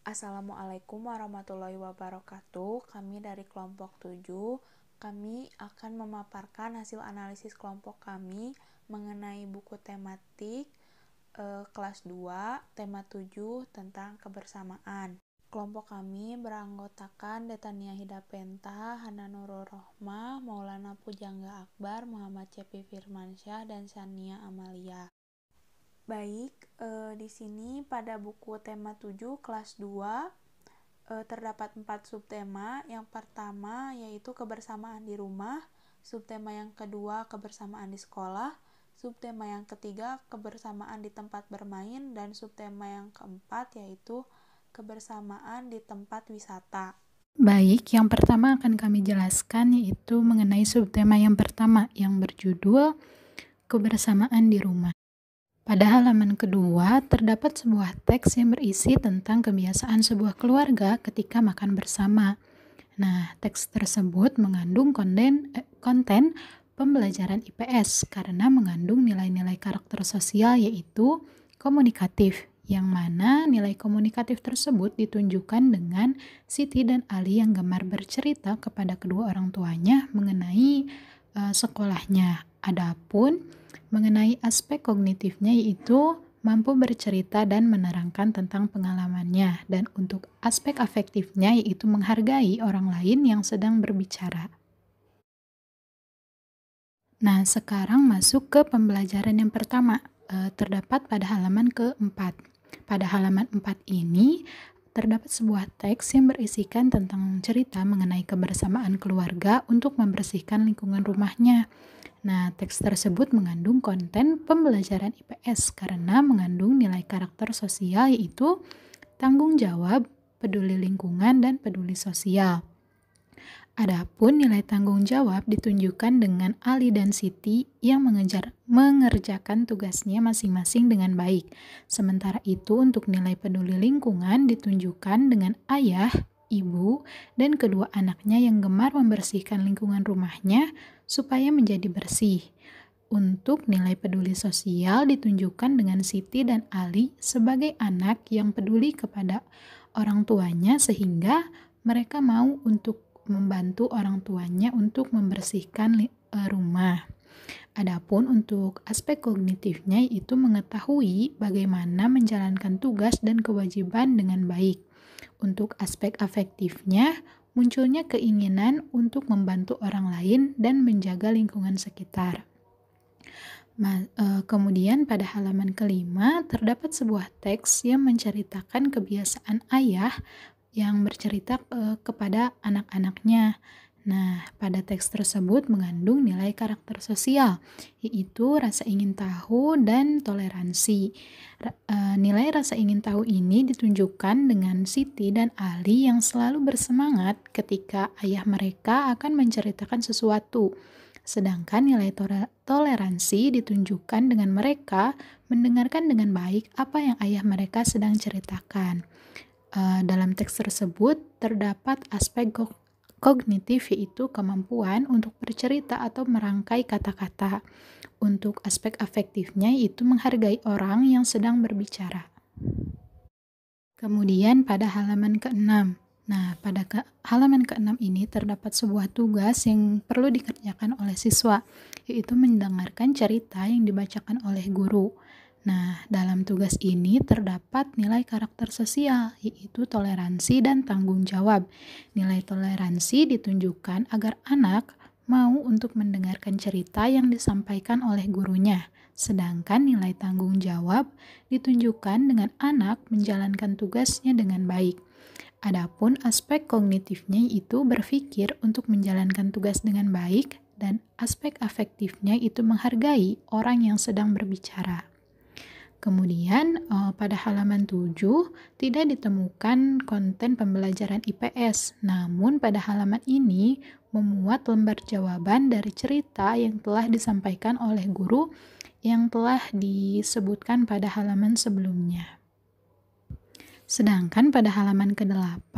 Assalamualaikum warahmatullahi wabarakatuh. Kami dari kelompok 7. Kami akan memaparkan hasil analisis kelompok kami mengenai buku tematik kelas 2, tema 7 tentang kebersamaan. Kelompok kami beranggotakan Detania Hidapenta, Hana Nurul Rohmah, Maulana Pujangga Akbar, Muhammad Cepi Firmansyah, dan Shania Amalia. Baik, di sini pada buku tema 7 kelas 2 terdapat 4 subtema. Yang pertama yaitu kebersamaan di rumah, subtema yang kedua kebersamaan di sekolah, subtema yang ketiga kebersamaan di tempat bermain, dan subtema yang keempat yaitu kebersamaan di tempat wisata. Baik, yang pertama akan kami jelaskan yaitu mengenai subtema yang pertama yang berjudul kebersamaan di rumah. Pada halaman kedua, terdapat sebuah teks yang berisi tentang kebiasaan sebuah keluarga ketika makan bersama. Nah, teks tersebut mengandung konten pembelajaran IPS karena mengandung nilai-nilai karakter sosial yaitu komunikatif, yang mana nilai komunikatif tersebut ditunjukkan dengan Siti dan Ali yang gemar bercerita kepada kedua orang tuanya mengenai sekolahnya. Adapun mengenai aspek kognitifnya yaitu mampu bercerita dan menerangkan tentang pengalamannya, dan untuk aspek afektifnya yaitu menghargai orang lain yang sedang berbicara. Nah, sekarang masuk ke pembelajaran yang pertama, terdapat pada halaman keempat. Pada halaman 4 ini terdapat sebuah teks yang berisikan tentang cerita mengenai kebersamaan keluarga untuk membersihkan lingkungan rumahnya. Nah, teks tersebut mengandung konten pembelajaran IPS karena mengandung nilai karakter sosial yaitu tanggung jawab, peduli lingkungan, dan peduli sosial. Adapun nilai tanggung jawab ditunjukkan dengan Ali dan Siti yang mengerjakan tugasnya masing-masing dengan baik. Sementara itu untuk nilai peduli lingkungan ditunjukkan dengan ayah, ibu, dan kedua anaknya yang gemar membersihkan lingkungan rumahnya supaya menjadi bersih. Untuk nilai peduli sosial ditunjukkan dengan Siti dan Ali sebagai anak yang peduli kepada orang tuanya sehingga mereka mau untuk membantu orang tuanya untuk membersihkan rumah. Adapun untuk aspek kognitifnya yaitu mengetahui bagaimana menjalankan tugas dan kewajiban dengan baik. Untuk aspek afektifnya munculnya keinginan untuk membantu orang lain dan menjaga lingkungan sekitar. Kemudian pada halaman kelima terdapat sebuah teks yang menceritakan kebiasaan ayah yang bercerita kepada anak-anaknya. Nah, pada teks tersebut mengandung nilai karakter sosial, yaitu rasa ingin tahu dan toleransi. Nilai rasa ingin tahu ini ditunjukkan dengan Siti dan Ali yang selalu bersemangat ketika ayah mereka akan menceritakan sesuatu. Sedangkan nilai toleransi ditunjukkan dengan mereka mendengarkan dengan baik apa yang ayah mereka sedang ceritakan. Dalam teks tersebut terdapat aspek kognitif yaitu kemampuan untuk bercerita atau merangkai kata-kata. Untuk aspek afektifnya yaitu menghargai orang yang sedang berbicara. Kemudian pada halaman ke-6. Nah, pada halaman ke-6 ini terdapat sebuah tugas yang perlu dikerjakan oleh siswa, yaitu mendengarkan cerita yang dibacakan oleh guru. Nah, dalam tugas ini terdapat nilai karakter sosial, yaitu toleransi dan tanggung jawab. Nilai toleransi ditunjukkan agar anak mau untuk mendengarkan cerita yang disampaikan oleh gurunya. Sedangkan nilai tanggung jawab ditunjukkan dengan anak menjalankan tugasnya dengan baik. Adapun aspek kognitifnya itu berpikir untuk menjalankan tugas dengan baik, dan aspek afektifnya itu menghargai orang yang sedang berbicara. Kemudian pada halaman 7 tidak ditemukan konten pembelajaran IPS, namun pada halaman ini memuat lembar jawaban dari cerita yang telah disampaikan oleh guru yang telah disebutkan pada halaman sebelumnya. Sedangkan pada halaman ke-8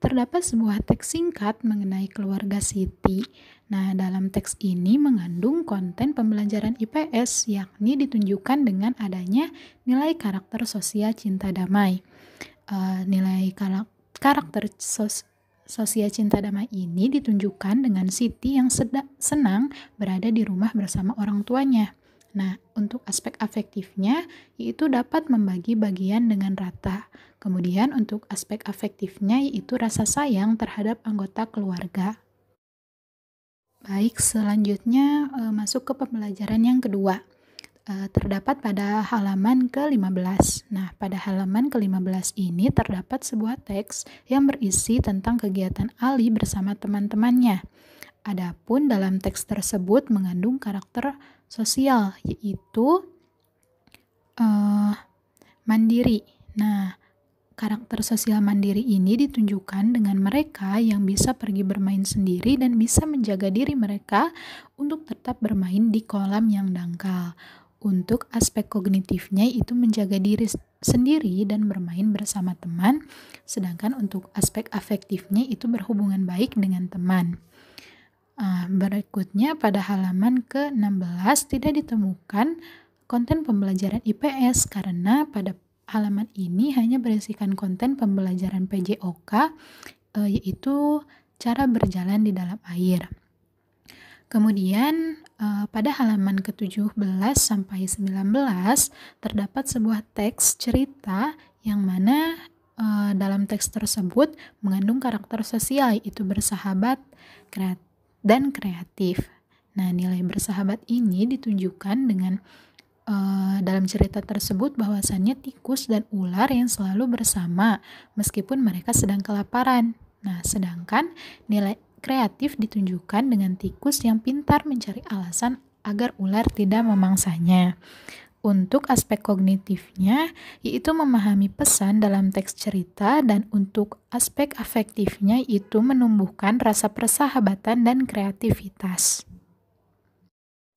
terdapat sebuah teks singkat mengenai keluarga Siti. Nah, dalam teks ini mengandung konten pembelajaran IPS, yakni ditunjukkan dengan adanya nilai karakter sosial cinta damai. Nilai karakter sosial cinta damai ini ditunjukkan dengan Siti yang senang berada di rumah bersama orang tuanya. Nah, untuk aspek afektifnya, yaitu dapat membagi bagian dengan rata. Kemudian untuk aspek afektifnya yaitu rasa sayang terhadap anggota keluarga. Baik, selanjutnya masuk ke pembelajaran yang kedua. Terdapat pada halaman ke-15. Nah, pada halaman ke-15 ini terdapat sebuah teks yang berisi tentang kegiatan Ali bersama teman-temannya. Adapun dalam teks tersebut mengandung karakter sosial, yaitu mandiri. Nah, karakter sosial mandiri ini ditunjukkan dengan mereka yang bisa pergi bermain sendiri dan bisa menjaga diri mereka untuk tetap bermain di kolam yang dangkal. Untuk aspek kognitifnya itu menjaga diri sendiri dan bermain bersama teman, sedangkan untuk aspek afektifnya itu berhubungan baik dengan teman. Berikutnya pada halaman ke-16 tidak ditemukan konten pembelajaran IPS karena pada halaman ini hanya berisikan konten pembelajaran PJOK, yaitu cara berjalan di dalam air. Kemudian pada halaman ke-17 sampai 19 terdapat sebuah teks cerita yang mana dalam teks tersebut mengandung karakter sosial, yaitu bersahabat dan kreatif. Nah, nilai bersahabat ini ditunjukkan dengan dalam cerita tersebut bahwasannya tikus dan ular yang selalu bersama meskipun mereka sedang kelaparan. Nah, sedangkan nilai kreatif ditunjukkan dengan tikus yang pintar mencari alasan agar ular tidak memangsanya. Untuk aspek kognitifnya, yaitu memahami pesan dalam teks cerita, dan untuk aspek afektifnya itu menumbuhkan rasa persahabatan dan kreativitas.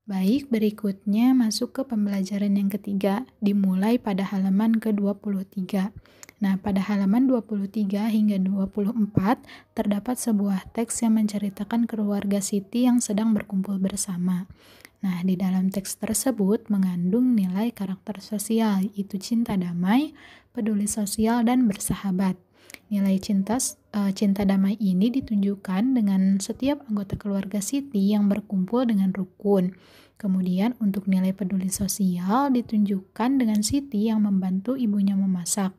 Baik, berikutnya masuk ke pembelajaran yang ketiga, dimulai pada halaman ke-23. Nah, pada halaman 23 hingga 24 terdapat sebuah teks yang menceritakan keluarga Siti yang sedang berkumpul bersama. Nah, di dalam teks tersebut mengandung nilai karakter sosial, yaitu cinta damai, peduli sosial, dan bersahabat. Nilai cinta damai ini ditunjukkan dengan setiap anggota keluarga Siti yang berkumpul dengan rukun. Kemudian untuk nilai peduli sosial ditunjukkan dengan Siti yang membantu ibunya memasak.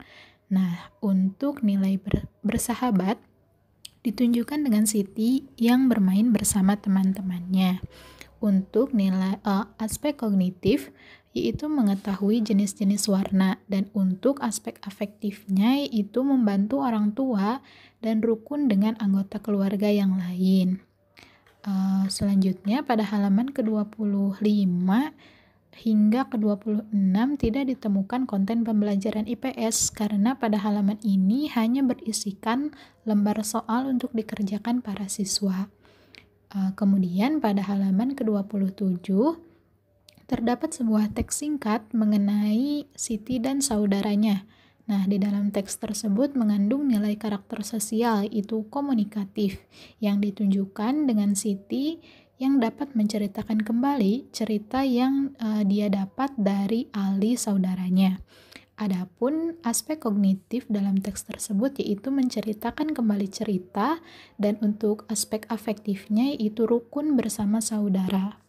Nah, untuk nilai bersahabat ditunjukkan dengan Siti yang bermain bersama teman-temannya. Untuk nilai aspek kognitif yaitu mengetahui jenis-jenis warna, dan untuk aspek afektifnya yaitu membantu orang tua dan rukun dengan anggota keluarga yang lain. Selanjutnya pada halaman ke-25 hingga ke-26 tidak ditemukan konten pembelajaran IPS karena pada halaman ini hanya berisikan lembar soal untuk dikerjakan para siswa. Kemudian pada halaman ke-27 terdapat sebuah teks singkat mengenai Siti dan saudaranya. Nah, di dalam teks tersebut mengandung nilai karakter sosial, yaitu komunikatif, yang ditunjukkan dengan Siti yang dapat menceritakan kembali cerita yang dia dapat dari Ali saudaranya. Adapun aspek kognitif dalam teks tersebut yaitu menceritakan kembali cerita, dan untuk aspek afektifnya yaitu rukun bersama saudara.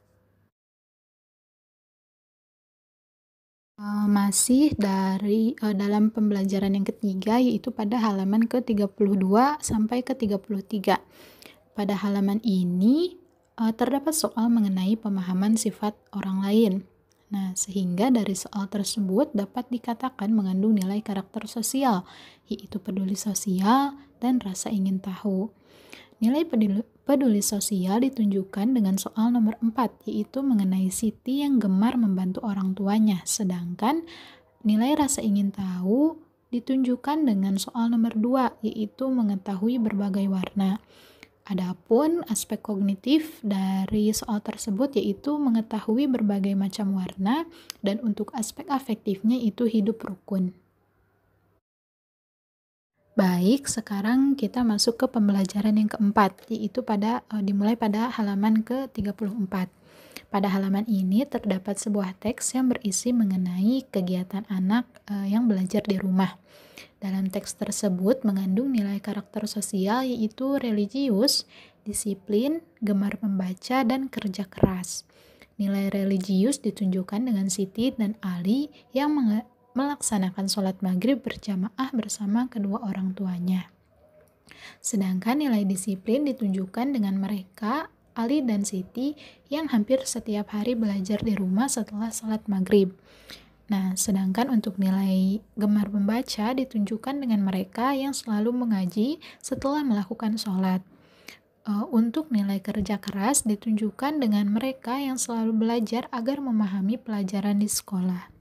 Masih dari dalam pembelajaran yang ketiga yaitu pada halaman ke-32 sampai ke-33. Pada halaman ini terdapat soal mengenai pemahaman sifat orang lain. Nah, sehingga dari soal tersebut dapat dikatakan mengandung nilai karakter sosial, yaitu peduli sosial dan rasa ingin tahu. Nilai peduli sosial ditunjukkan dengan soal nomor 4, yaitu mengenai Siti yang gemar membantu orang tuanya, sedangkan nilai rasa ingin tahu ditunjukkan dengan soal nomor 2, yaitu mengetahui berbagai warna. Adapun aspek kognitif dari soal tersebut yaitu mengetahui berbagai macam warna, dan untuk aspek afektifnya itu hidup rukun. Baik, sekarang kita masuk ke pembelajaran yang keempat, yaitu dimulai pada halaman ke-34. Pada halaman ini terdapat sebuah teks yang berisi mengenai kegiatan anak yang belajar di rumah. Dalam teks tersebut mengandung nilai karakter sosial yaitu religius, disiplin, gemar membaca, dan kerja keras. Nilai religius ditunjukkan dengan Siti dan Ali yang melaksanakan sholat maghrib berjamaah bersama kedua orang tuanya. Sedangkan nilai disiplin ditunjukkan dengan mereka, Ali dan Siti, yang hampir setiap hari belajar di rumah setelah sholat maghrib. Nah, sedangkan untuk nilai gemar membaca ditunjukkan dengan mereka yang selalu mengaji setelah melakukan sholat. Untuk nilai kerja keras ditunjukkan dengan mereka yang selalu belajar agar memahami pelajaran di sekolah.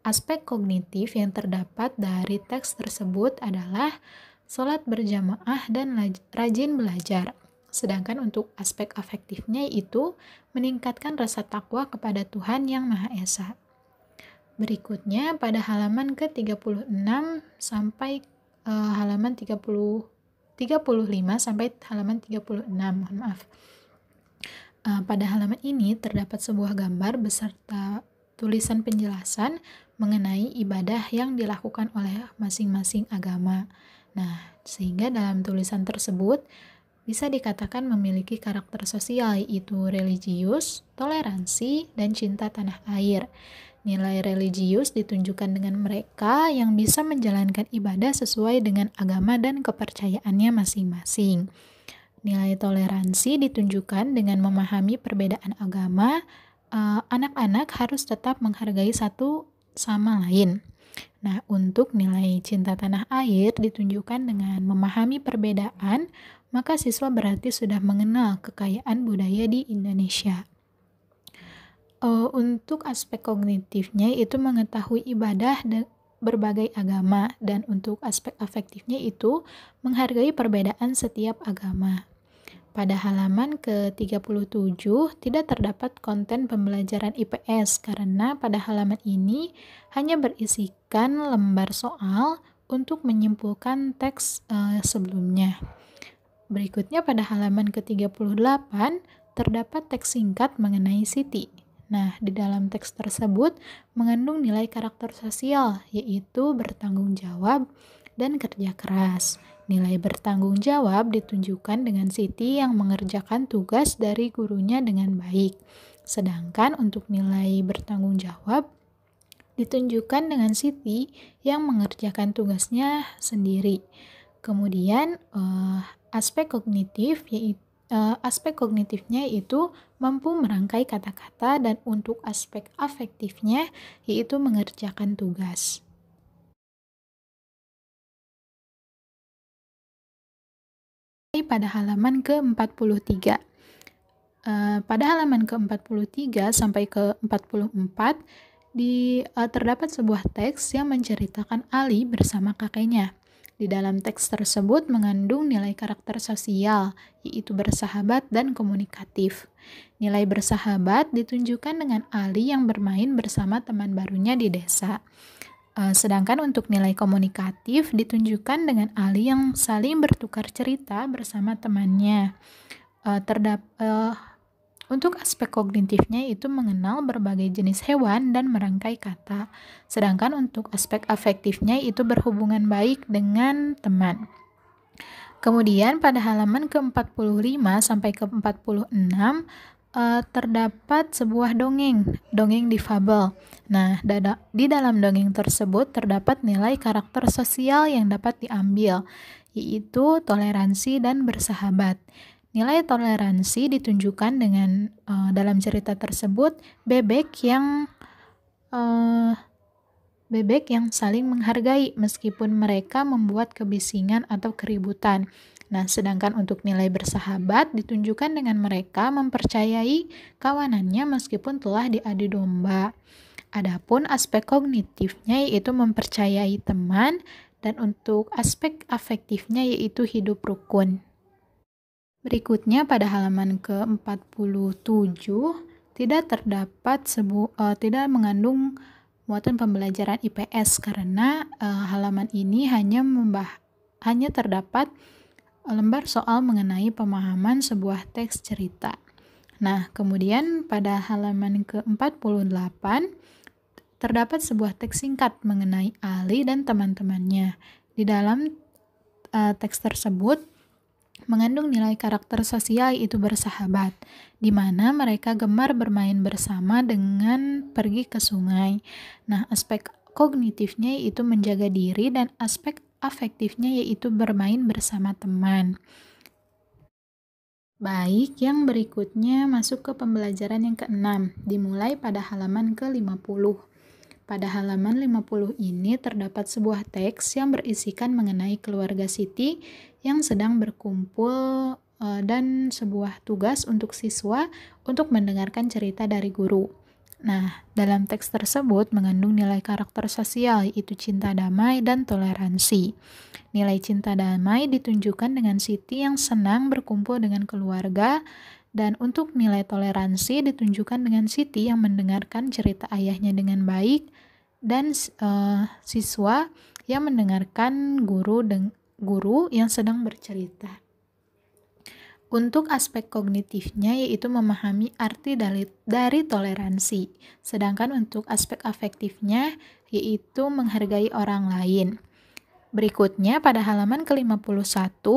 Aspek kognitif yang terdapat dari teks tersebut adalah sholat berjamaah dan rajin belajar. Sedangkan untuk aspek afektifnya itu meningkatkan rasa takwa kepada Tuhan Yang Maha Esa. Berikutnya pada halaman ke-36 sampai halaman 35 sampai halaman 36, mohon maaf. Pada halaman ini terdapat sebuah gambar beserta tulisan penjelasan mengenai ibadah yang dilakukan oleh masing-masing agama. Nah, sehingga dalam tulisan tersebut bisa dikatakan memiliki karakter sosial yaitu religius, toleransi, dan cinta tanah air. Nilai religius ditunjukkan dengan mereka yang bisa menjalankan ibadah sesuai dengan agama dan kepercayaannya masing-masing. Nilai toleransi ditunjukkan dengan memahami perbedaan agama. Anak-anak harus tetap menghargai satu sama lain. Nah, untuk nilai cinta tanah air ditunjukkan dengan memahami perbedaan, maka siswa berarti sudah mengenal kekayaan budaya di Indonesia. Untuk aspek kognitifnya itu mengetahui ibadah berbagai agama, dan untuk aspek afektifnya itu menghargai perbedaan setiap agama. Pada halaman ke-37 tidak terdapat konten pembelajaran IPS karena pada halaman ini hanya berisikan lembar soal untuk menyimpulkan teks sebelumnya. Berikutnya pada halaman ke-38 terdapat teks singkat mengenai Siti. Nah, di dalam teks tersebut mengandung nilai karakter sosial, yaitu bertanggung jawab dan kerja keras. Nilai bertanggung jawab ditunjukkan dengan Siti yang mengerjakan tugas dari gurunya dengan baik. Sedangkan untuk nilai bertanggung jawab ditunjukkan dengan Siti yang mengerjakan tugasnya sendiri. Kemudian aspek kognitifnya itu mampu merangkai kata-kata, dan untuk aspek afektifnya yaitu mengerjakan tugas. Pada halaman ke-43. Pada halaman ke-43 sampai ke-44 terdapat sebuah teks yang menceritakan Ali bersama kakeknya. Di dalam teks tersebut mengandung nilai karakter sosial, yaitu bersahabat dan komunikatif. Nilai bersahabat ditunjukkan dengan Ali yang bermain bersama teman barunya di desa. Sedangkan untuk nilai komunikatif ditunjukkan dengan Ali yang saling bertukar cerita bersama temannya. Untuk aspek kognitifnya itu mengenal berbagai jenis hewan dan merangkai kata. Sedangkan untuk aspek afektifnya itu berhubungan baik dengan teman. Kemudian pada halaman ke-45 sampai ke-46 terdapat sebuah dongeng difabel. Nah, di dalam dongeng tersebut terdapat nilai karakter sosial yang dapat diambil, yaitu toleransi dan bersahabat. Nilai toleransi ditunjukkan dengan dalam cerita tersebut bebek yang saling menghargai meskipun mereka membuat kebisingan atau keributan. Nah, sedangkan untuk nilai bersahabat ditunjukkan dengan mereka mempercayai kawanannya meskipun telah diadu domba. Adapun aspek kognitifnya yaitu mempercayai teman, dan untuk aspek afektifnya yaitu hidup rukun. Berikutnya pada halaman ke-47 tidak mengandung muatan pembelajaran IPS karena halaman ini hanya terdapat lembar soal mengenai pemahaman sebuah teks cerita. Nah, kemudian pada halaman ke-48 terdapat sebuah teks singkat mengenai Ali dan teman-temannya. Di dalam teks tersebut mengandung nilai karakter sosial yaitu bersahabat, di mana mereka gemar bermain bersama dengan pergi ke sungai. Nah, aspek kognitifnya yaitu menjaga diri dan aspek afektifnya yaitu bermain bersama teman. Baik, yang berikutnya masuk ke pembelajaran yang ke-6, dimulai pada halaman ke-50. Pada halaman 50 ini terdapat sebuah teks yang berisikan mengenai keluarga Siti yang sedang berkumpul dan sebuah tugas untuk siswa untuk mendengarkan cerita dari guru. Nah, dalam teks tersebut mengandung nilai karakter sosial yaitu cinta damai dan toleransi. Nilai cinta damai ditunjukkan dengan Siti yang senang berkumpul dengan keluarga, dan untuk nilai toleransi ditunjukkan dengan Siti yang mendengarkan cerita ayahnya dengan baik, dan siswa yang mendengarkan guru yang sedang bercerita. Untuk aspek kognitifnya yaitu memahami arti dari toleransi, sedangkan untuk aspek afektifnya yaitu menghargai orang lain. Berikutnya pada halaman ke-51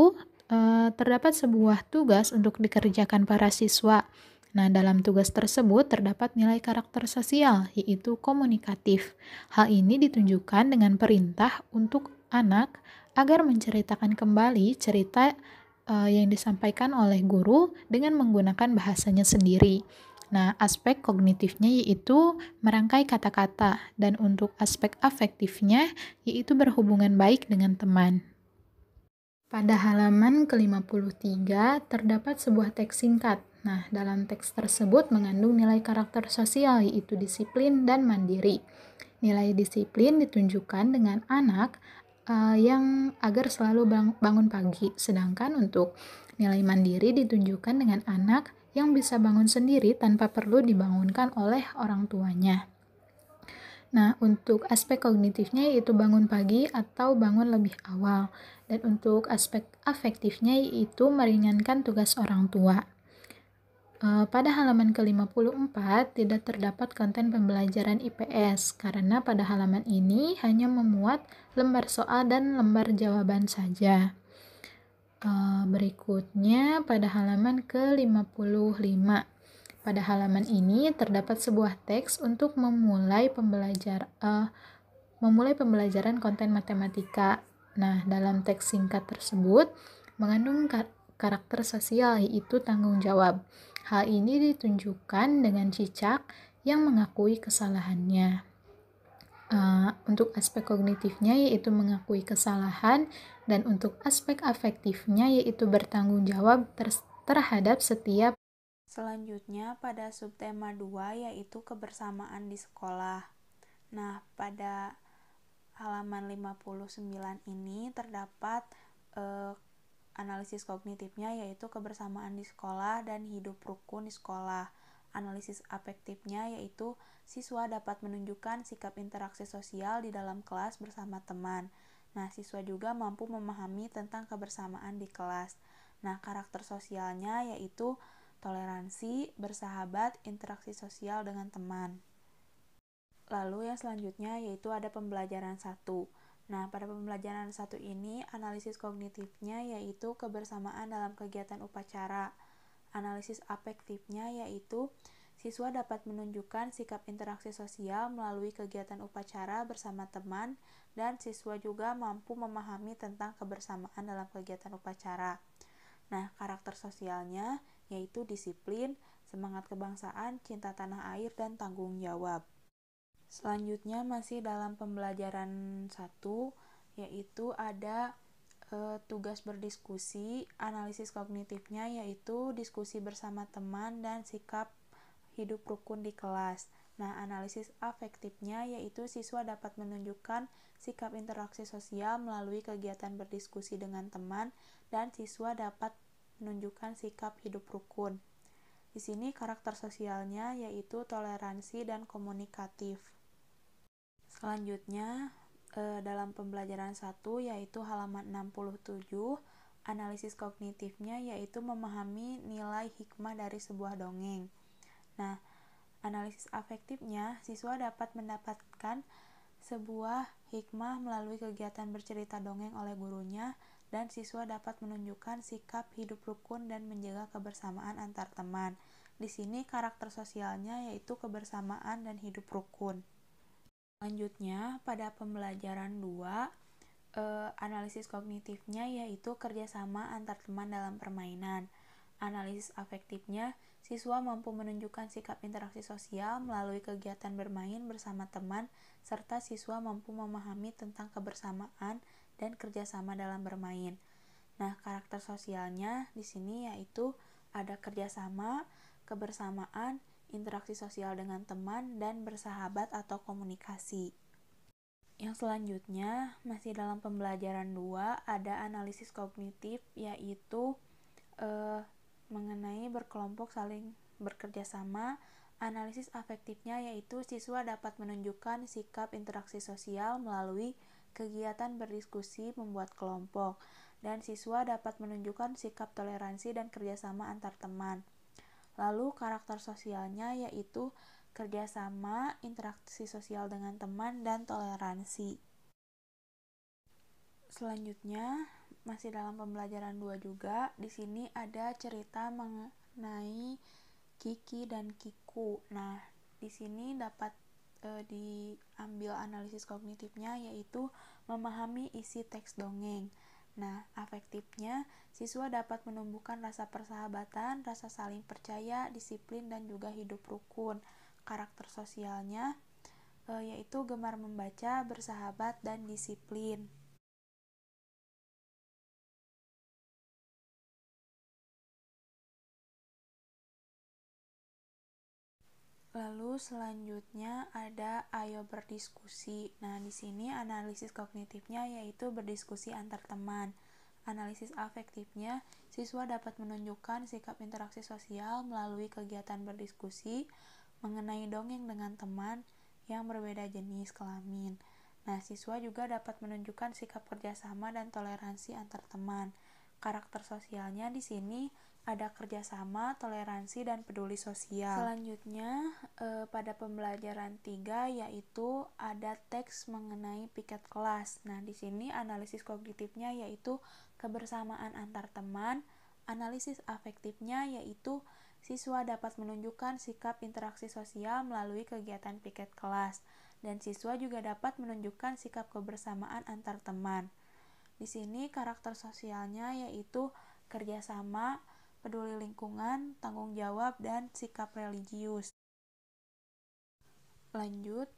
terdapat sebuah tugas untuk dikerjakan para siswa. Nah, dalam tugas tersebut terdapat nilai karakter sosial yaitu komunikatif. Hal ini ditunjukkan dengan perintah untuk anak agar menceritakan kembali cerita yang disampaikan oleh guru dengan menggunakan bahasanya sendiri. Nah, aspek kognitifnya yaitu merangkai kata-kata, dan untuk aspek afektifnya yaitu berhubungan baik dengan teman. Pada halaman ke-53 terdapat sebuah teks singkat. Nah, dalam teks tersebut mengandung nilai karakter sosial yaitu disiplin dan mandiri. Nilai disiplin ditunjukkan dengan anak yang agar selalu bangun pagi, sedangkan untuk nilai mandiri ditunjukkan dengan anak yang bisa bangun sendiri tanpa perlu dibangunkan oleh orang tuanya. Nah, untuk aspek kognitifnya yaitu bangun pagi atau bangun lebih awal, dan untuk aspek afektifnya yaitu meringankan tugas orang tua. Pada halaman ke-54 tidak terdapat konten pembelajaran IPS karena pada halaman ini hanya memuat lembar soal dan lembar jawaban saja. Berikutnya pada halaman ke-55. Pada halaman ini terdapat sebuah teks untuk memulai pembelajaran konten matematika. Nah, dalam teks singkat tersebut mengandung karakter sosial yaitu tanggung jawab. Hal ini ditunjukkan dengan cicak yang mengakui kesalahannya. Untuk aspek kognitifnya yaitu mengakui kesalahan, dan untuk aspek afektifnya yaitu bertanggung jawab terhadap setiap. Selanjutnya pada subtema 2 yaitu kebersamaan di sekolah. Nah, pada halaman 59 ini terdapat analisis kognitifnya yaitu kebersamaan di sekolah dan hidup rukun di sekolah. Analisis afektifnya yaitu siswa dapat menunjukkan sikap interaksi sosial di dalam kelas bersama teman. Nah, siswa juga mampu memahami tentang kebersamaan di kelas. Nah, karakter sosialnya yaitu toleransi, bersahabat, interaksi sosial dengan teman. Lalu yang selanjutnya yaitu ada pembelajaran 1. Nah, pada pembelajaran 1 ini analisis kognitifnya yaitu kebersamaan dalam kegiatan upacara. Analisis afektifnya yaitu siswa dapat menunjukkan sikap interaksi sosial melalui kegiatan upacara bersama teman, dan siswa juga mampu memahami tentang kebersamaan dalam kegiatan upacara. Nah, karakter sosialnya yaitu disiplin, semangat kebangsaan, cinta tanah air, dan tanggung jawab. Selanjutnya masih dalam pembelajaran 1 yaitu ada tugas berdiskusi. Analisis kognitifnya yaitu diskusi bersama teman dan sikap hidup rukun di kelas. Nah, analisis afektifnya yaitu siswa dapat menunjukkan sikap interaksi sosial melalui kegiatan berdiskusi dengan teman, dan siswa dapat menunjukkan sikap hidup rukun. Di sini karakter sosialnya yaitu toleransi dan komunikatif. Selanjutnya dalam pembelajaran 1 yaitu halaman 67 Analisis kognitifnya yaitu memahami nilai hikmah dari sebuah dongeng. Nah, analisis afektifnya, siswa dapat mendapatkan sebuah hikmah melalui kegiatan bercerita dongeng oleh gurunya, dan siswa dapat menunjukkan sikap hidup rukun dan menjaga kebersamaan antar teman. Di sini karakter sosialnya yaitu kebersamaan dan hidup rukun. Selanjutnya, pada pembelajaran 2, analisis kognitifnya yaitu kerjasama antar teman dalam permainan. Analisis afektifnya, siswa mampu menunjukkan sikap interaksi sosial melalui kegiatan bermain bersama teman, serta siswa mampu memahami tentang kebersamaan dan kerjasama dalam bermain. Nah, karakter sosialnya di sini yaitu ada kerjasama, kebersamaan, interaksi sosial dengan teman, dan bersahabat atau komunikasi. Yang selanjutnya, masih dalam pembelajaran 2, ada analisis kognitif, yaitu mengenai berkelompok saling bekerja sama. Analisis afektifnya yaitu siswa dapat menunjukkan sikap interaksi sosial melalui kegiatan berdiskusi membuat kelompok, dan siswa dapat menunjukkan sikap toleransi dan kerjasama antar teman. Lalu karakter sosialnya yaitu kerjasama, interaksi sosial dengan teman, dan toleransi. Selanjutnya, masih dalam pembelajaran 2 juga, di sini ada cerita mengenai Kiki dan Kiku. Nah, di sini dapat diambil analisis kognitifnya yaitu memahami isi teks dongeng. Nah, afektifnya, siswa dapat menumbuhkan rasa persahabatan, rasa saling percaya, disiplin, dan juga hidup rukun. Karakter sosialnya yaitu gemar membaca, bersahabat, dan disiplin. Lalu selanjutnya ada ayo berdiskusi. Nah, di sini analisis kognitifnya yaitu berdiskusi antar teman. Analisis afektifnya, siswa dapat menunjukkan sikap interaksi sosial melalui kegiatan berdiskusi mengenai dongeng dengan teman yang berbeda jenis kelamin. Nah, siswa juga dapat menunjukkan sikap kerjasama dan toleransi antar teman. Karakter sosialnya di sini ada kerjasama, toleransi, dan peduli sosial. Selanjutnya, pada pembelajaran 3 yaitu ada teks mengenai piket kelas. Nah, di sini analisis kognitifnya yaitu kebersamaan antar teman. Analisis afektifnya yaitu siswa dapat menunjukkan sikap interaksi sosial melalui kegiatan piket kelas, dan siswa juga dapat menunjukkan sikap kebersamaan antar teman. Di sini karakter sosialnya yaitu kerjasama, peduli lingkungan, tanggung jawab, dan sikap religius. Lanjut,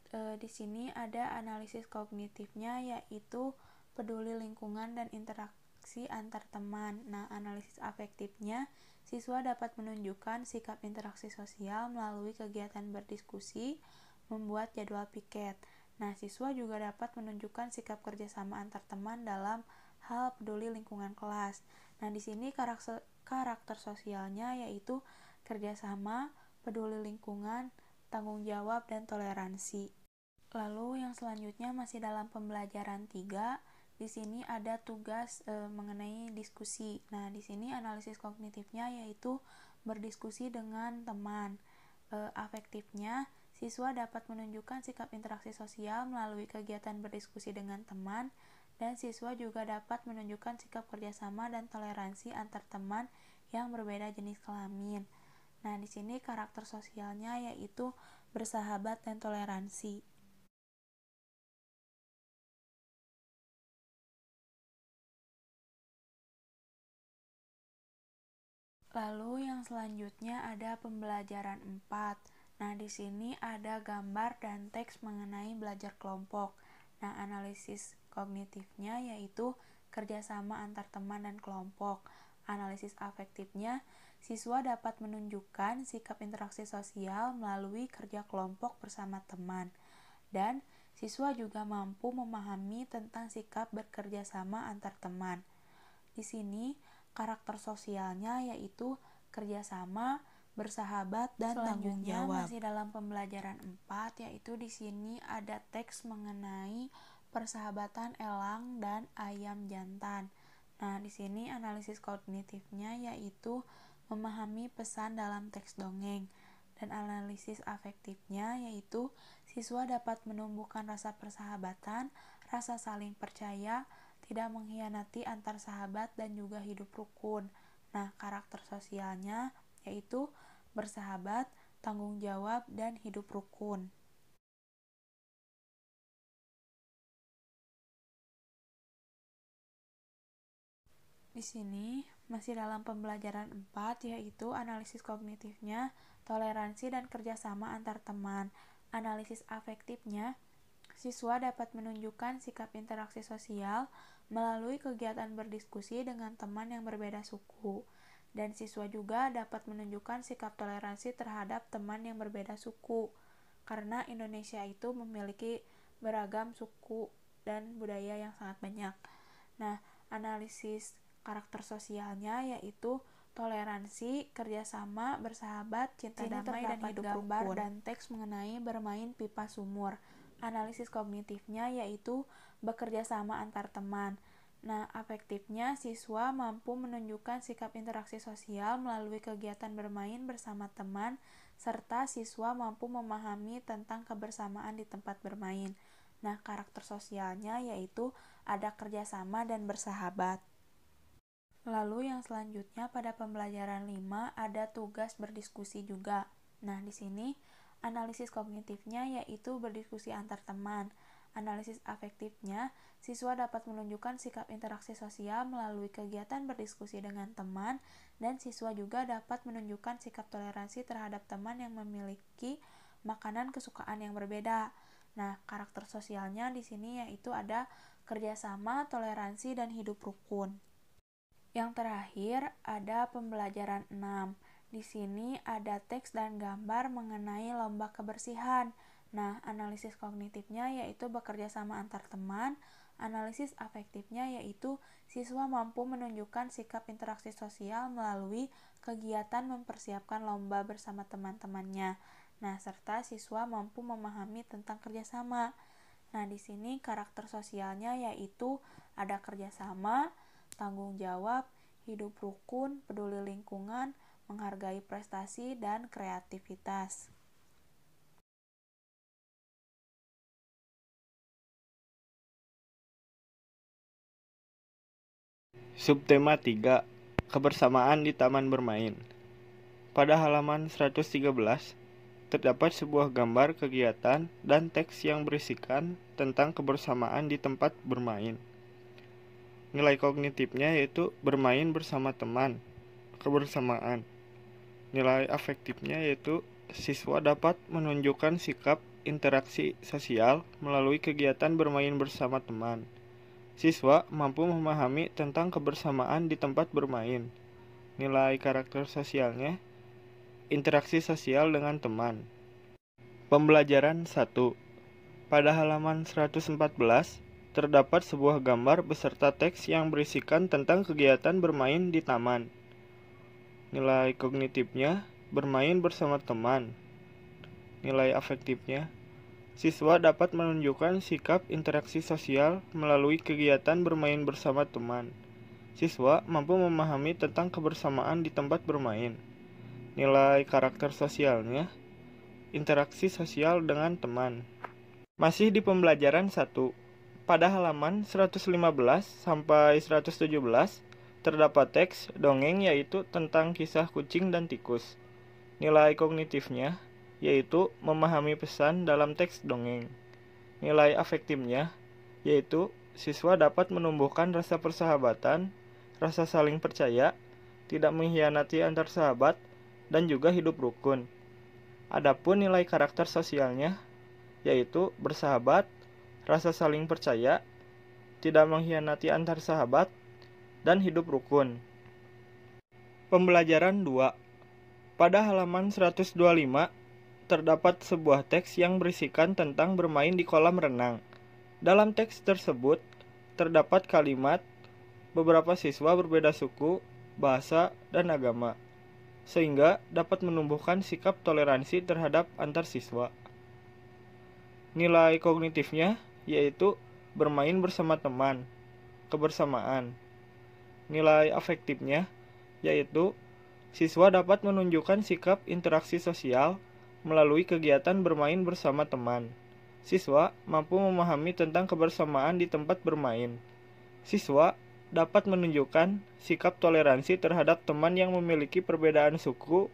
di sini ada analisis kognitifnya yaitu peduli lingkungan dan interaksi antar teman. Nah, analisis afektifnya, siswa dapat menunjukkan sikap interaksi sosial melalui kegiatan berdiskusi, membuat jadwal piket. Nah, siswa juga dapat menunjukkan sikap kerjasama antar teman dalam hal peduli lingkungan kelas. Nah, di sini karakter sosialnya yaitu kerjasama, peduli lingkungan, tanggung jawab, dan toleransi. Lalu yang selanjutnya masih dalam pembelajaran 3, di sini ada tugas mengenai diskusi. Nah, di sini analisis kognitifnya yaitu berdiskusi dengan teman. Afektifnya, siswa dapat menunjukkan sikap interaksi sosial melalui kegiatan berdiskusi dengan teman, dan siswa juga dapat menunjukkan sikap kerjasama dan toleransi antar teman yang berbeda jenis kelamin. Nah, di sini karakter sosialnya yaitu bersahabat dan toleransi. Lalu yang selanjutnya ada pembelajaran 4. Nah, di sini ada gambar dan teks mengenai belajar kelompok. Nah, analisis kognitifnya yaitu kerjasama antar teman dan kelompok. Analisis afektifnya, siswa dapat menunjukkan sikap interaksi sosial melalui kerja kelompok bersama teman. Dan siswa juga mampu memahami tentang sikap bekerja sama antar teman. Di sini karakter sosialnya yaitu kerjasama, bersahabat, dan tanggung jawab. Masih dalam pembelajaran 4, yaitu di sini ada teks mengenai persahabatan elang dan ayam jantan. Nah, di sini analisis kognitifnya yaitu memahami pesan dalam teks dongeng, dan analisis afektifnya yaitu siswa dapat menumbuhkan rasa persahabatan, rasa saling percaya, tidak mengkhianati antar sahabat, dan juga hidup rukun. Nah, karakter sosialnya yaitu bersahabat, tanggung jawab, dan hidup rukun. Di sini masih dalam pembelajaran 4, yaitu analisis kognitifnya, toleransi dan kerjasama antar teman. Analisis afektifnya, siswa dapat menunjukkan sikap interaksi sosial melalui kegiatan berdiskusi dengan teman yang berbeda suku. Dan siswa juga dapat menunjukkan sikap toleransi terhadap teman yang berbeda suku. Karena Indonesia itu memiliki beragam suku dan budaya yang sangat banyak. Nah, analisis karakter sosialnya yaitu toleransi, kerjasama, bersahabat, cinta damai, dan hidup gambar rukun. Dan teks mengenai bermain pipa sumur. Analisis kognitifnya yaitu bekerja sama antar teman. Nah, afektifnya siswa mampu menunjukkan sikap interaksi sosial melalui kegiatan bermain bersama teman, serta siswa mampu memahami tentang kebersamaan di tempat bermain. Nah, karakter sosialnya yaitu ada kerjasama dan bersahabat. Lalu yang selanjutnya pada pembelajaran 5 ada tugas berdiskusi juga. Nah, di sini analisis kognitifnya yaitu berdiskusi antar teman. Analisis afektifnya, siswa dapat menunjukkan sikap interaksi sosial melalui kegiatan berdiskusi dengan teman, dan siswa juga dapat menunjukkan sikap toleransi terhadap teman yang memiliki makanan kesukaan yang berbeda. Nah, karakter sosialnya di sini yaitu ada kerjasama, toleransi, dan hidup rukun. Yang terakhir ada pembelajaran 6. Di sini ada teks dan gambar mengenai lomba kebersihan. Nah, analisis kognitifnya yaitu bekerja sama antar teman. Analisis afektifnya yaitu siswa mampu menunjukkan sikap interaksi sosial melalui kegiatan mempersiapkan lomba bersama teman-temannya. Nah, serta siswa mampu memahami tentang kerjasama. Nah, di sini karakter sosialnya yaitu ada kerjasama, tanggung jawab, hidup rukun, peduli lingkungan, menghargai prestasi, dan kreativitas. Subtema 3. Kebersamaan di taman bermain. Pada halaman 113, terdapat sebuah gambar kegiatan dan teks yang berisikan tentang kebersamaan di tempat bermain. Nilai kognitifnya yaitu bermain bersama teman, kebersamaan. Nilai afektifnya yaitu siswa dapat menunjukkan sikap interaksi sosial melalui kegiatan bermain bersama teman. Siswa mampu memahami tentang kebersamaan di tempat bermain. Nilai karakter sosialnya, interaksi sosial dengan teman. Pembelajaran 1. Pada halaman 114, terdapat sebuah gambar beserta teks yang berisikan tentang kegiatan bermain di taman. Nilai kognitifnya, bermain bersama teman. Nilai afektifnya, siswa dapat menunjukkan sikap interaksi sosial melalui kegiatan bermain bersama teman. Siswa mampu memahami tentang kebersamaan di tempat bermain. Nilai karakter sosialnya, interaksi sosial dengan teman. Masih di pembelajaran 1. Pada halaman 115 sampai 117 terdapat teks dongeng yaitu tentang kisah kucing dan tikus. Nilai kognitifnya yaitu memahami pesan dalam teks dongeng. Nilai afektifnya yaitu siswa dapat menumbuhkan rasa persahabatan, rasa saling percaya, tidak mengkhianati antar sahabat, dan juga hidup rukun. Adapun nilai karakter sosialnya yaitu bersahabat, rasa saling percaya, tidak mengkhianati antar sahabat, dan hidup rukun. Pembelajaran 2. Pada halaman 125 terdapat sebuah teks yang berisikan tentang bermain di kolam renang. Dalam teks tersebut terdapat kalimat beberapa siswa berbeda suku, bahasa, dan agama, sehingga dapat menumbuhkan sikap toleransi terhadap antar siswa. Nilai kognitifnya yaitu bermain bersama teman, kebersamaan. Nilai afektifnya yaitu siswa dapat menunjukkan sikap interaksi sosial melalui kegiatan bermain bersama teman. Siswa mampu memahami tentang kebersamaan di tempat bermain. Siswa dapat menunjukkan sikap toleransi terhadap teman yang memiliki perbedaan suku,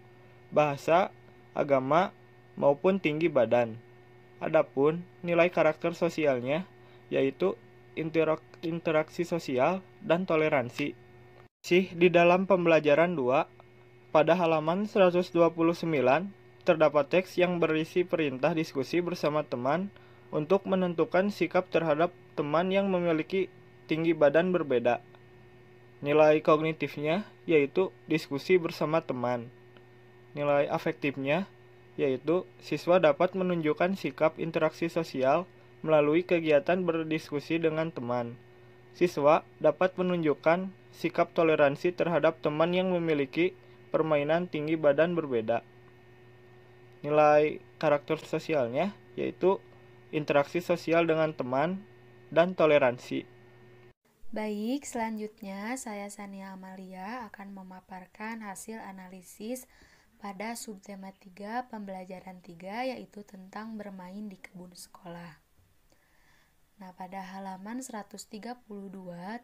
bahasa, agama, maupun tinggi badan. Adapun nilai karakter sosialnya yaitu interaksi sosial dan toleransi. Di dalam pembelajaran 2, pada halaman 129 terdapat teks yang berisi perintah diskusi bersama teman untuk menentukan sikap terhadap teman yang memiliki tinggi badan berbeda. Nilai kognitifnya yaitu diskusi bersama teman. Nilai afektifnya yaitu siswa dapat menunjukkan sikap interaksi sosial melalui kegiatan berdiskusi dengan teman. Siswa dapat menunjukkan sikap toleransi terhadap teman yang memiliki permainan tinggi badan berbeda. Nilai karakter sosialnya yaitu interaksi sosial dengan teman dan toleransi. Baik, selanjutnya saya Sania Amalia akan memaparkan hasil analisis pada subtema 3 pembelajaran 3 yaitu tentang bermain di kebun sekolah. Nah, pada halaman 132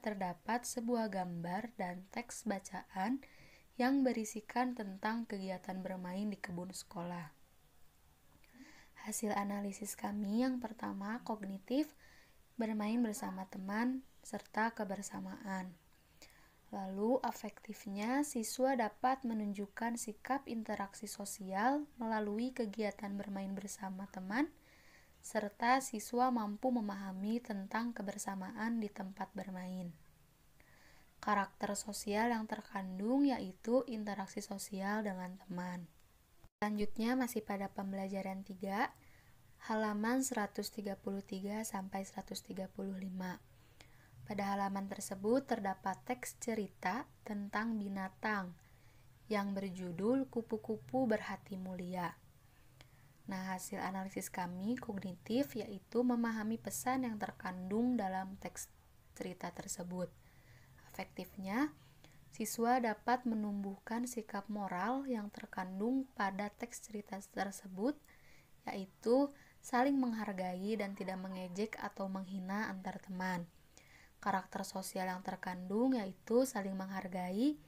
terdapat sebuah gambar dan teks bacaan yang berisikan tentang kegiatan bermain di kebun sekolah. Hasil analisis kami yang pertama kognitif, bermain bersama teman, serta kebersamaan. Lalu afektifnya, siswa dapat menunjukkan sikap interaksi sosial melalui kegiatan bermain bersama teman, serta siswa mampu memahami tentang kebersamaan di tempat bermain. Karakter sosial yang terkandung yaitu interaksi sosial dengan teman. Selanjutnya masih pada pembelajaran 3, halaman 133 sampai 135. Pada halaman tersebut terdapat teks cerita tentang binatang yang berjudul Kupu-kupu Berhati Mulia. Nah, hasil analisis kami kognitif yaitu memahami pesan yang terkandung dalam teks cerita tersebut. Afektifnya, siswa dapat menumbuhkan sikap moral yang terkandung pada teks cerita tersebut, yaitu saling menghargai dan tidak mengejek atau menghina antar teman. Karakter sosial yang terkandung yaitu saling menghargai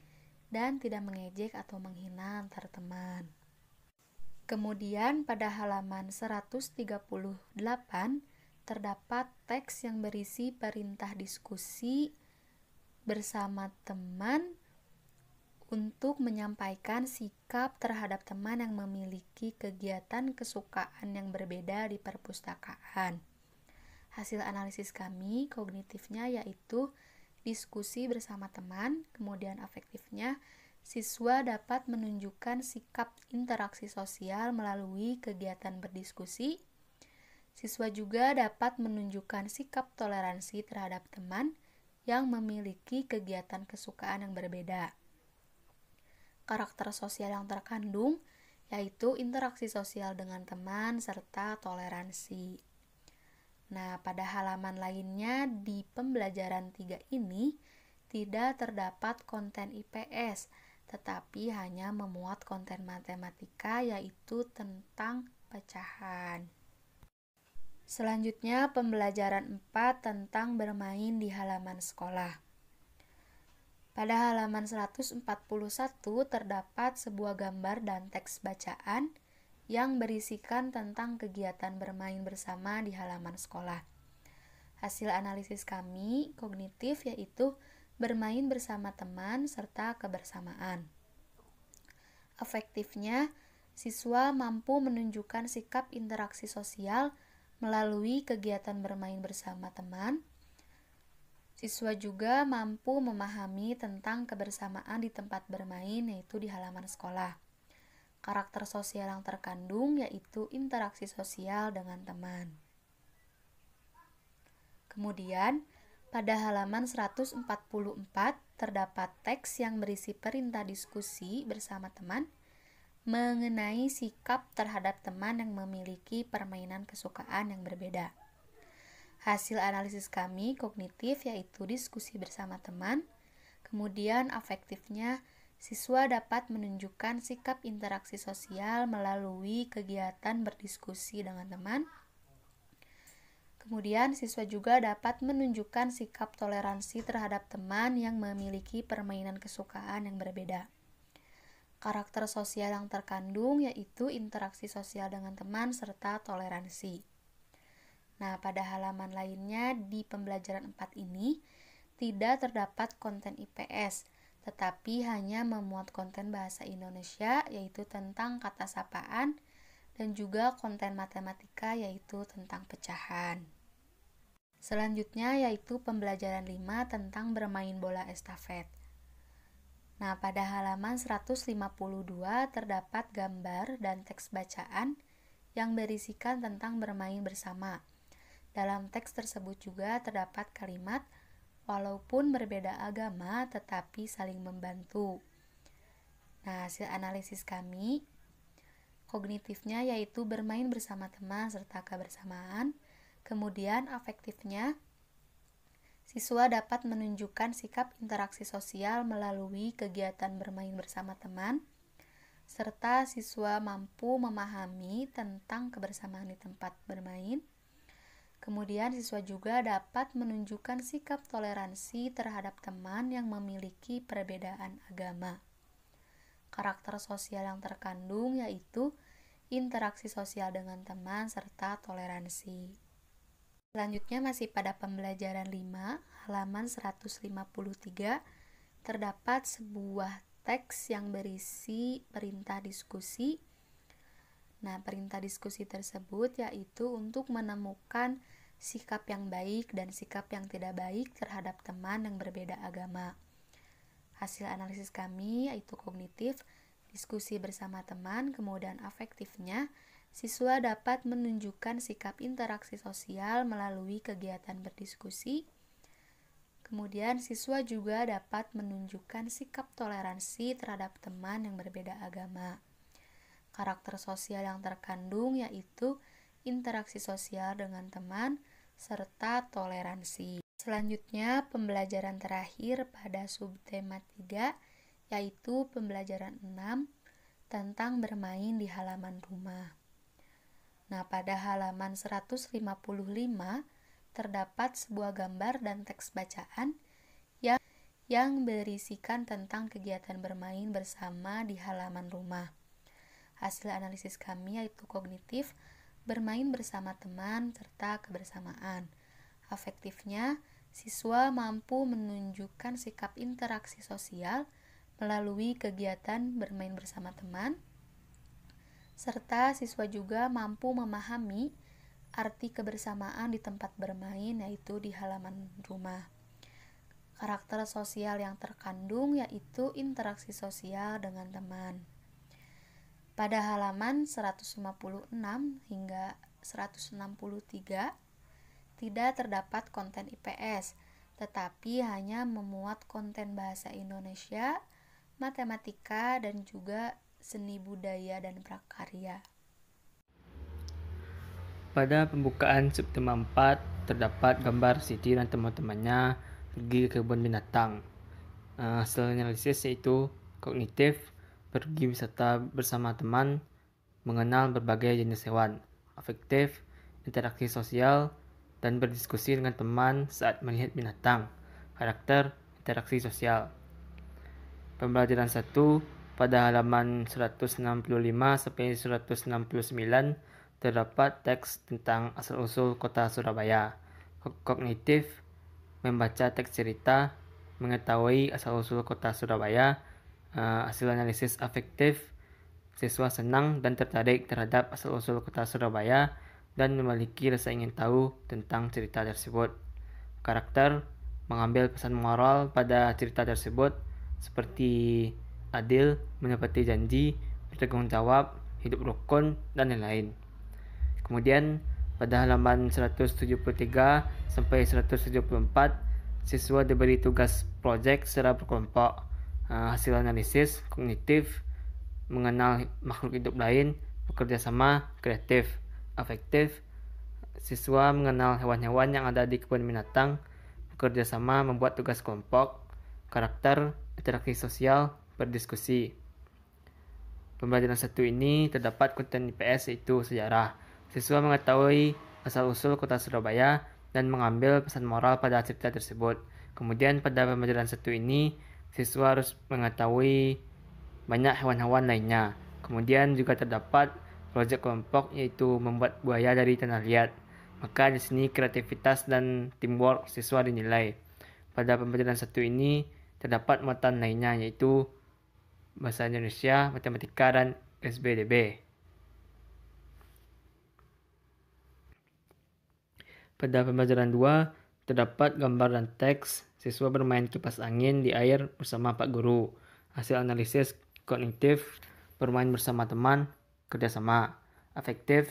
dan tidak mengejek atau menghina antar teman. Kemudian pada halaman 138 terdapat teks yang berisi perintah diskusi bersama teman untuk menyampaikan sikap terhadap teman yang memiliki kegiatan kesukaan yang berbeda di perpustakaan. Hasil analisis kami kognitifnya yaitu diskusi bersama teman, kemudian afektifnya siswa dapat menunjukkan sikap interaksi sosial melalui kegiatan berdiskusi. Siswa juga dapat menunjukkan sikap toleransi terhadap teman yang memiliki kegiatan kesukaan yang berbeda. Karakter sosial yang terkandung yaitu interaksi sosial dengan teman serta toleransi. Nah, pada halaman lainnya di pembelajaran 3 ini tidak terdapat konten IPS, tetapi hanya memuat konten matematika yaitu tentang pecahan. Selanjutnya pembelajaran 4 tentang bermain di halaman sekolah. Pada halaman 141 terdapat sebuah gambar dan teks bacaan yang berisikan tentang kegiatan bermain bersama di halaman sekolah. Hasil analisis kami kognitif yaitu bermain bersama teman serta kebersamaan. Afektifnya, siswa mampu menunjukkan sikap interaksi sosial melalui kegiatan bermain bersama teman. Siswa juga mampu memahami tentang kebersamaan di tempat bermain yaitu di halaman sekolah. Karakter sosial yang terkandung yaitu interaksi sosial dengan teman. Kemudian, pada halaman 144 terdapat teks yang berisi perintah diskusi bersama teman mengenai sikap terhadap teman yang memiliki permainan kesukaan yang berbeda. Hasil analisis kami kognitif yaitu diskusi bersama teman, Kemudian afektifnya, siswa dapat menunjukkan sikap interaksi sosial melalui kegiatan berdiskusi dengan teman. Kemudian siswa juga dapat menunjukkan sikap toleransi terhadap teman yang memiliki permainan kesukaan yang berbeda. Karakter sosial yang terkandung yaitu interaksi sosial dengan teman serta toleransi. Nah, pada halaman lainnya di pembelajaran 4 ini tidak terdapat konten IPS, tetapi hanya memuat konten bahasa Indonesia yaitu tentang kata sapaan dan juga konten matematika yaitu tentang pecahan. Selanjutnya yaitu pembelajaran 5 tentang bermain bola estafet. Nah, pada halaman 152 terdapat gambar dan teks bacaan yang berisikan tentang bermain bersama. Dalam teks tersebut juga terdapat kalimat walaupun berbeda agama tetapi saling membantu. Nah, hasil analisis kami kognitifnya yaitu bermain bersama teman serta kebersamaan. Kemudian afektifnya, siswa dapat menunjukkan sikap interaksi sosial melalui kegiatan bermain bersama teman, serta siswa mampu memahami tentang kebersamaan di tempat bermain. Kemudian siswa juga dapat menunjukkan sikap toleransi terhadap teman yang memiliki perbedaan agama. Karakter sosial yang terkandung yaitu interaksi sosial dengan teman serta toleransi. Selanjutnya masih pada pembelajaran 5, halaman 153, terdapat sebuah teks yang berisi perintah diskusi. Nah, perintah diskusi tersebut yaitu untuk menemukan sikap yang baik dan sikap yang tidak baik terhadap teman yang berbeda agama. Hasil analisis kami yaitu kognitif, diskusi bersama teman, kemudian afektifnya, siswa dapat menunjukkan sikap interaksi sosial melalui kegiatan berdiskusi. Kemudian siswa juga dapat menunjukkan sikap toleransi terhadap teman yang berbeda agama. Karakter sosial yang terkandung yaitu interaksi sosial dengan teman serta toleransi. Selanjutnya pembelajaran terakhir pada subtema 3 yaitu pembelajaran 6 tentang bermain di halaman rumah. Nah, pada halaman 155 terdapat sebuah gambar dan teks bacaan yang berisikan tentang kegiatan bermain bersama di halaman rumah. Hasil analisis kami yaitu kognitif, bermain bersama teman, serta kebersamaan. Afektifnya, siswa mampu menunjukkan sikap interaksi sosial melalui kegiatan bermain bersama teman, serta siswa juga mampu memahami arti kebersamaan di tempat bermain yaitu di halaman rumah. Karakter sosial yang terkandung yaitu interaksi sosial dengan teman. Pada halaman 156 hingga 163 tidak terdapat konten IPS, tetapi hanya memuat konten bahasa Indonesia, matematika, dan juga seni budaya dan prakarya. Pada pembukaan subtema 4 terdapat gambar Siti dan teman-temannya pergi ke kebun binatang. Hasil analisis yaitu kognitif, pergi wisata bersama teman, mengenal berbagai jenis hewan. Afektif, interaksi sosial, dan berdiskusi dengan teman saat melihat binatang. Karakter, interaksi sosial. Pembelajaran 1 pada halaman 165 sampai 169 terdapat teks tentang asal-usul kota Surabaya. Kognitif, membaca teks cerita, mengetahui asal-usul kota Surabaya. Hasil analisis afektif, siswa senang dan tertarik terhadap asal-usul kota Surabaya dan memiliki rasa ingin tahu tentang cerita tersebut. Karakter, mengambil pesan moral pada cerita tersebut seperti adil, menepati janji, bertanggung jawab, hidup rukun, dan lain-lain. Kemudian pada halaman 173 sampai 174 siswa diberi tugas proyek secara berkelompok. Hasil analisis kognitif, mengenal makhluk hidup lain, bekerja sama, kreatif. Afektif, siswa mengenal hewan-hewan yang ada di kebun binatang, bekerja sama membuat tugas kelompok. karakter, interaksi sosial, berdiskusi. Pembelajaran 1 ini terdapat konten IPS yaitu sejarah. Siswa mengetahui asal-usul kota Surabaya dan mengambil pesan moral pada cerita tersebut. Kemudian pada pembelajaran 1 ini, siswa harus mengetahui banyak hewan-hewan lainnya. Kemudian juga terdapat proyek kelompok yaitu membuat buaya dari tanah liat. Maka di sini kreativitas dan teamwork siswa dinilai. Pada pembelajaran 1 ini terdapat muatan lainnya yaitu Bahasa Indonesia, Matematika, dan SBDB. Pada pembelajaran 2 terdapat gambar dan teks. Siswa bermain kipas angin di air bersama Pak Guru. Hasil analisis kognitif, bermain bersama teman, kerjasama. Afektif,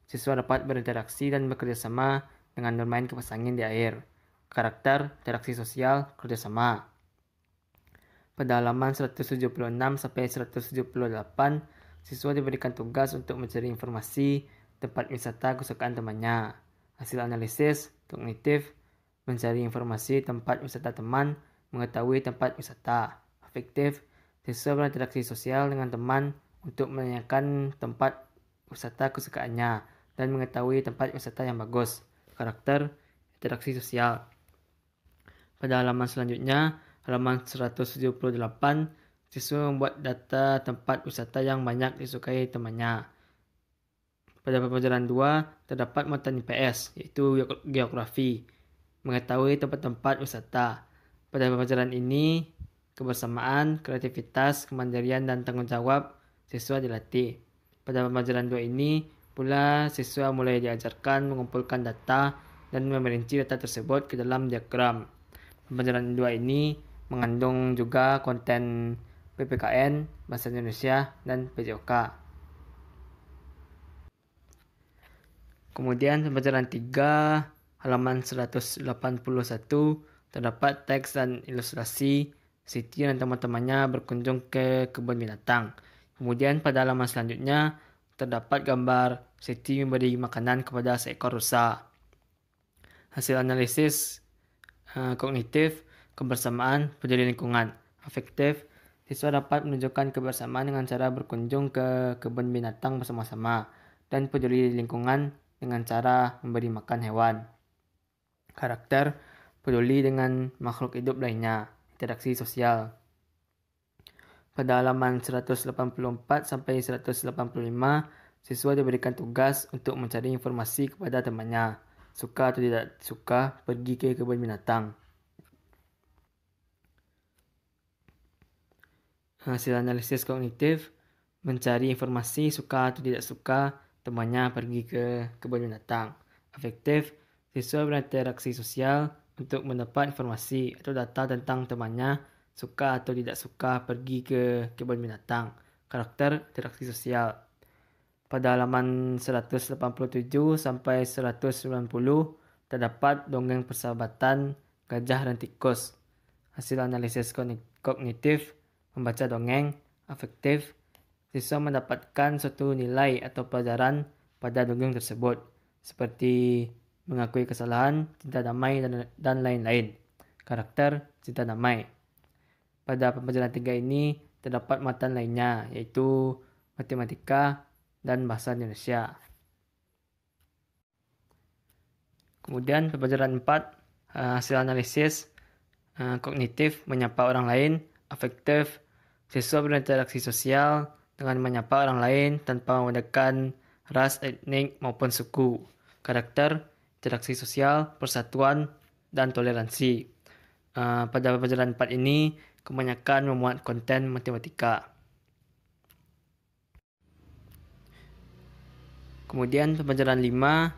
siswa dapat berinteraksi dan bekerjasama dengan bermain kipas angin di air. Karakter, interaksi sosial, kerjasama. Pada halaman 176 sampai 178, siswa diberikan tugas untuk mencari informasi tempat wisata kesukaan temannya. Hasil analisis kognitif, mencari informasi tempat wisata teman, mengetahui tempat wisata. Afektif, siswa berinteraksi sosial dengan teman untuk menanyakan tempat wisata kesukaannya dan mengetahui tempat wisata yang bagus. Karakter, interaksi sosial. Pada halaman selanjutnya, halaman 178, siswa membuat data tempat wisata yang banyak disukai temannya. Pada pembelajaran 2, terdapat muatan IPS, yaitu geografi, mengetahui tempat-tempat wisata. Pada pembelajaran ini, kebersamaan, kreativitas, kemandirian, dan tanggung jawab siswa dilatih. Pada pembelajaran 2 ini, pula siswa mulai diajarkan mengumpulkan data dan memerinci data tersebut ke dalam diagram. Pembelajaran 2 ini mengandung juga konten PPKN, Bahasa Indonesia, dan PJOK. Kemudian pembelajaran 3, halaman 181, terdapat teks dan ilustrasi Siti dan teman-temannya berkunjung ke kebun binatang. Kemudian pada halaman selanjutnya, terdapat gambar Siti memberi makanan kepada seekor rusa. Hasil analisis kognitif, kebersamaan, peduli lingkungan. Afektif, siswa dapat menunjukkan kebersamaan dengan cara berkunjung ke kebun binatang bersama-sama dan peduli lingkungan dengan cara memberi makan hewan. Karakter, peduli dengan makhluk hidup lainnya. Interaksi sosial. Pada halaman 184 sampai 185, siswa diberikan tugas untuk mencari informasi kepada temannya. Suka atau tidak suka pergi ke kebun binatang. Hasil analisis kognitif, mencari informasi suka atau tidak suka temannya pergi ke kebun binatang. Afektif, siswa berinteraksi sosial untuk mendapat informasi atau data tentang temannya suka atau tidak suka pergi ke kebun binatang. Karakter, interaksi sosial. Pada halaman 187 sampai 190 terdapat dongeng persahabatan gajah dan tikus. Hasil analisis kognitif, membaca dongeng. Afektif, siswa mendapatkan suatu nilai atau pelajaran pada dongeng tersebut, seperti mengakui kesalahan, cinta damai, dan lain-lain. Karakter, cinta damai. Pada pembelajaran 3 ini terdapat muatan lainnya, yaitu matematika dan bahasa Indonesia. Kemudian pembelajaran 4, hasil analisis kognitif, menyapa orang lain. Afektif, siswa berinteraksi sosial dengan menyapa orang lain tanpa membedakan ras, etnik, maupun suku. Karakter, interaksi sosial, persatuan, dan toleransi. Pada pembelajaran 4 ini kebanyakan memuat konten matematika. Kemudian pembelajaran 5,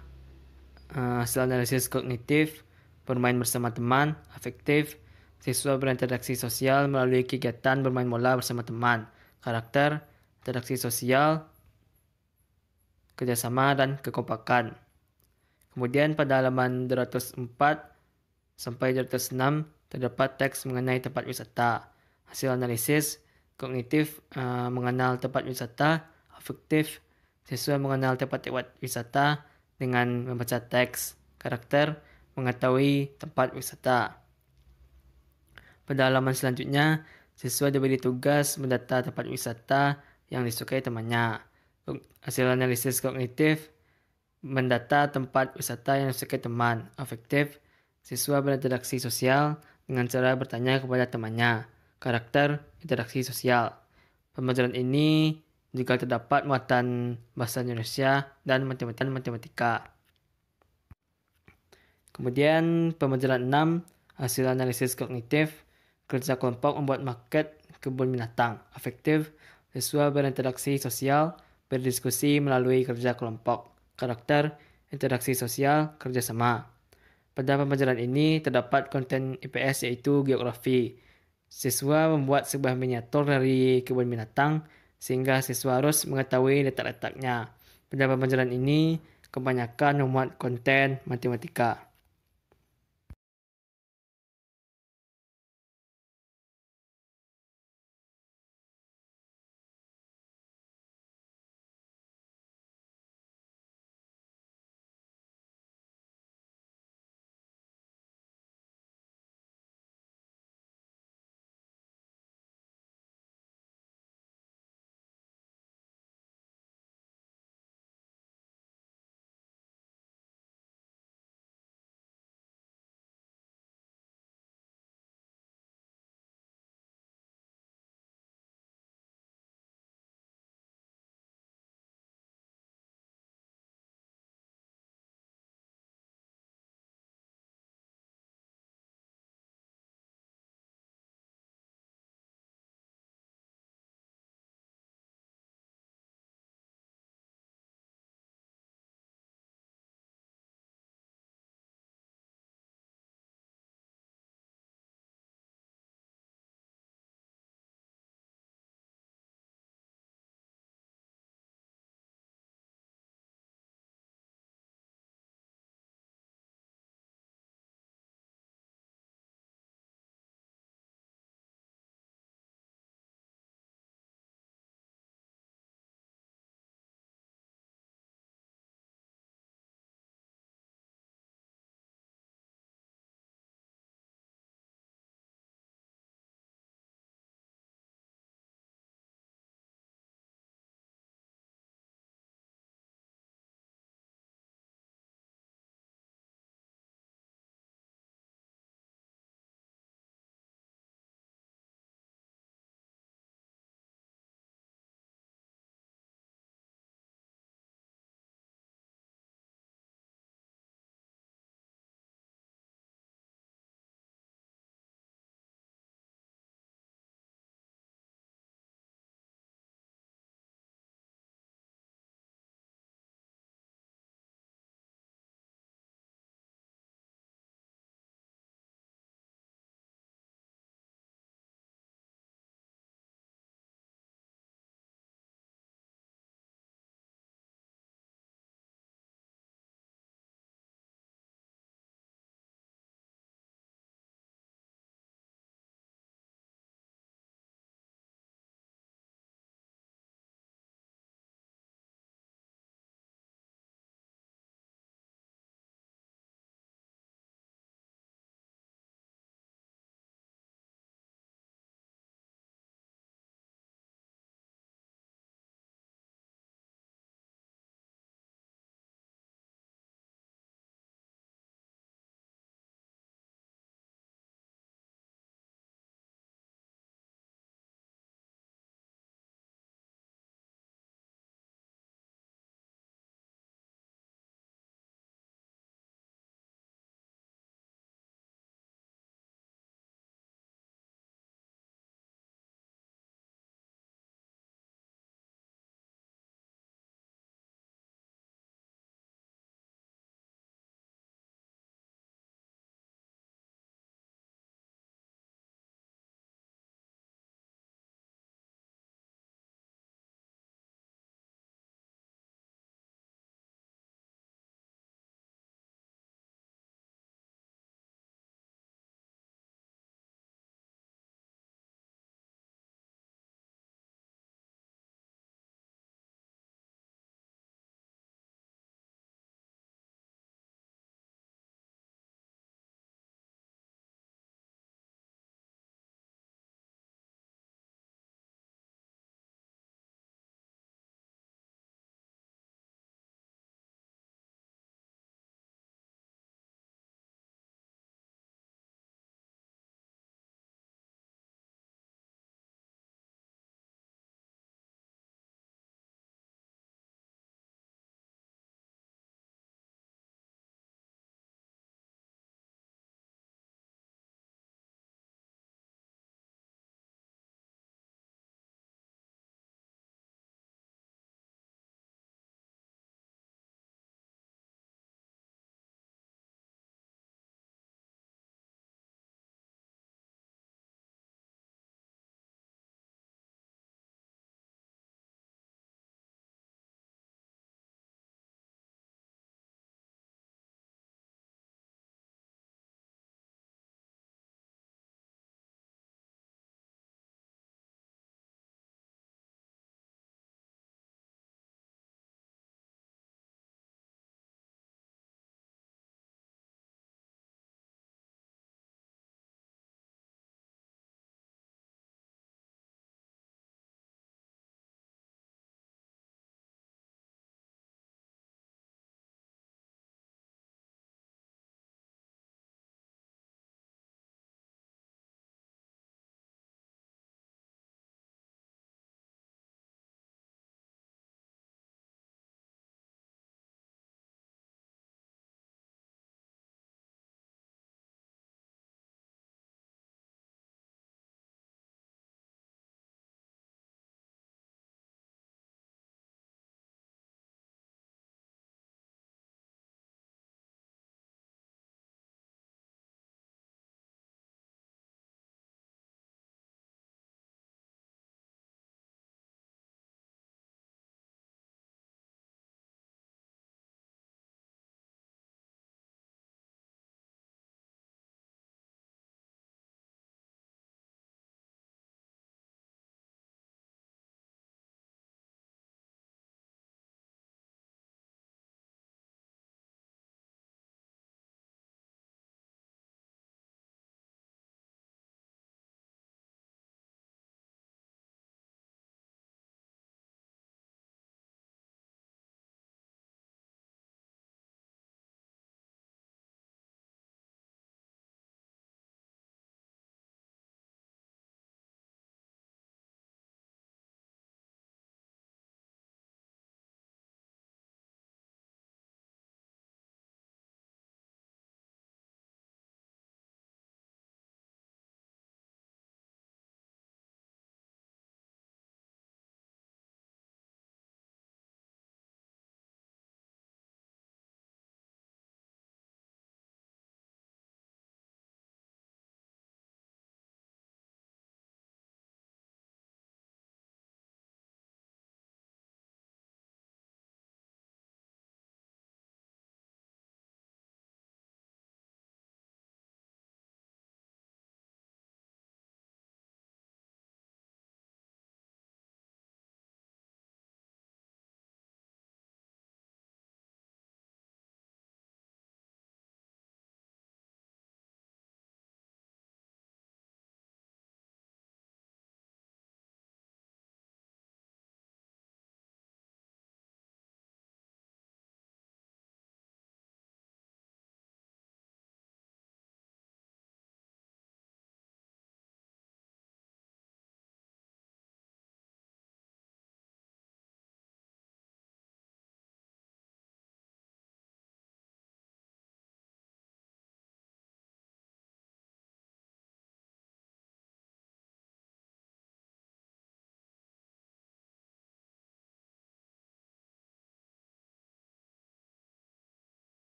hasil analisis kognitif, bermain bersama teman. Afektif, siswa berinteraksi sosial melalui kegiatan bermain bola bersama teman. Karakter, interaksi sosial, kerjasama, dan kekompakan. Kemudian pada halaman 204 sampai 206 terdapat teks mengenai tempat wisata. Hasil analisis kognitif, mengenal tempat wisata. Afektif, siswa mengenal tempat-tempat wisata dengan membaca teks. Karakter, mengetahui tempat wisata. Pada halaman selanjutnya, siswa diberi tugas mendata tempat wisata yang disukai temannya. Hasil analisis kognitif, mendata tempat wisata yang disukai teman. Afektif, siswa berinteraksi sosial dengan cara bertanya kepada temannya. Karakter, interaksi sosial. Pembelajaran ini juga terdapat muatan bahasa Indonesia dan matematika. Kemudian pembelajaran 6, hasil analisis kognitif, kerja kelompok membuat market kebun binatang. Afektif, siswa berinteraksi sosial, berdiskusi melalui kerja kelompok. Karakter, interaksi sosial, kerjasama. Pada pembelajaran ini terdapat konten IPS yaitu geografi. Siswa membuat sebuah miniatur dari kebun binatang sehingga siswa harus mengetahui letak-letaknya. Pada pembelajaran ini kebanyakan memuat konten matematika.